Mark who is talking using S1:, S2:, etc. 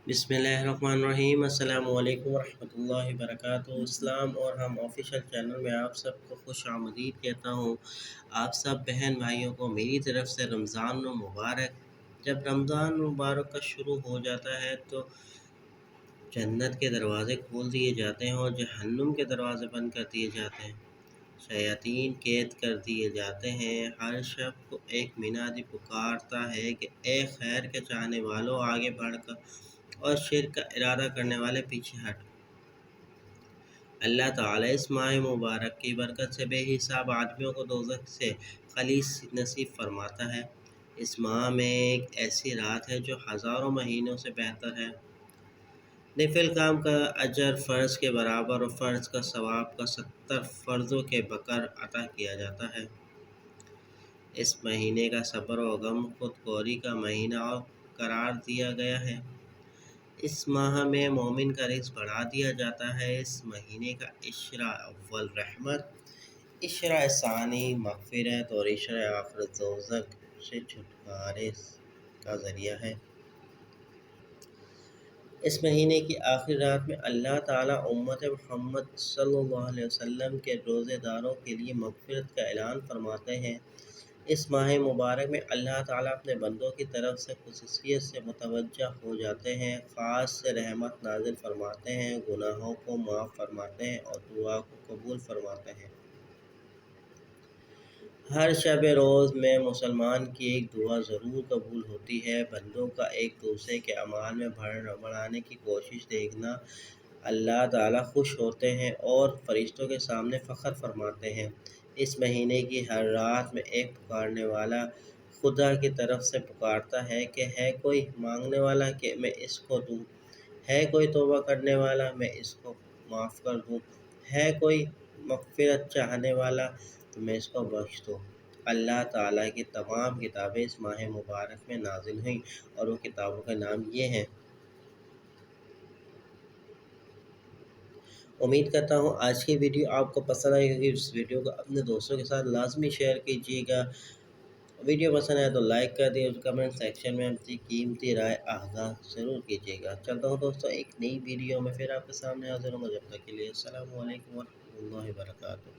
S1: بسم اللہ الرحمن الرحیم۔ السلام علیکم ورحمۃ اللہ وبرکاتہ۔ اسلام اور ہم آفیشیل چینل میں آپ سب کو خوش آمدید کہتا ہوں۔ آپ سب بہن بھائیوں کو میری طرف سے رمضان المبارک۔ جب رمضان المبارک کا شروع ہو جاتا ہے تو جنت کے دروازے کھول دیے جاتے ہیں اور جہنم کے دروازے بند کر دیے جاتے ہیں۔ شیاطین قید کر دیے جاتے ہیں۔ ہر شخص کو ایک منادی پکارتا ہے کہ اے خیر کے چاہنے والوں، آگے بڑھ کر اور شرک کا ارادہ کرنے والے پیچھے ہٹ۔ اللہ تعالیٰ اس ماہ مبارک کی برکت سے بے حساب آدمیوں کو دوزخ سے خلاص نصیب فرماتا ہے۔ اس ماہ میں ایک ایسی رات ہے جو ہزاروں مہینوں سے بہتر ہے۔ نفل کام کا اجر فرض کے برابر اور فرض کا ثواب کا 70 فرضوں کے بقر عطا کیا جاتا ہے۔ اس مہینے کا صبر و غم خود غوری کا مہینہ قرار دیا گیا ہے۔ اس ماہ میں مومن کا رزق بڑھا دیا جاتا ہے۔ اس مہینے کا عشرہ اول رحمت، عشرہ ثانی مغفرت اور عشرہ آخر دوزخ سے چھٹکارے کا ذریعہ ہے۔ اس مہینے کی آخری رات میں اللہ تعالیٰ امت محمد صلی اللہ علیہ وسلم کے روزے داروں کے لیے مغفرت کا اعلان فرماتے ہیں۔ اس ماہ مبارک میں اللہ تعالیٰ اپنے بندوں کی طرف سے خصوصیت سے متوجہ ہو جاتے ہیں، خاص سے رحمت نازل فرماتے ہیں، گناہوں کو معاف فرماتے ہیں اور دعا کو قبول فرماتے ہیں۔ ہر شب روز میں مسلمان کی ایک دعا ضرور قبول ہوتی ہے۔ بندوں کا ایک دوسرے کے اعمال میں بڑھانے کی کوشش دیکھنا اللہ تعالیٰ خوش ہوتے ہیں اور فرشتوں کے سامنے فخر فرماتے ہیں۔ اس مہینے کی ہر رات میں ایک پکارنے والا خدا کی طرف سے پکارتا ہے کہ ہے کوئی مانگنے والا کہ میں اس کو دوں، ہے کوئی توبہ کرنے والا میں اس کو معاف کر دوں، ہے کوئی مغفرت چاہنے والا تو میں اس کو بخش دوں۔ اللہ تعالیٰ کی تمام کتابیں اس ماہ مبارک میں نازل ہوئیں اور وہ کتابوں کے نام یہ ہیں۔ امید کرتا ہوں آج کی ویڈیو آپ کو پسند آئی ہوگی۔ اس ویڈیو کو اپنے دوستوں کے ساتھ لازمی شیئر کیجیے گا۔ ویڈیو پسند آئے تو لائک کر دیں اور کمنٹ سیکشن میں اپنی قیمتی رائے آگاہ ضرور کیجیے گا۔ چلتا ہوں دوستوں، ایک نئی ویڈیو میں پھر آپ کے سامنے حاضر ہوں گا۔ جب تک کے لیے السلام علیکم ورحمۃ اللہ وبرکاتہ۔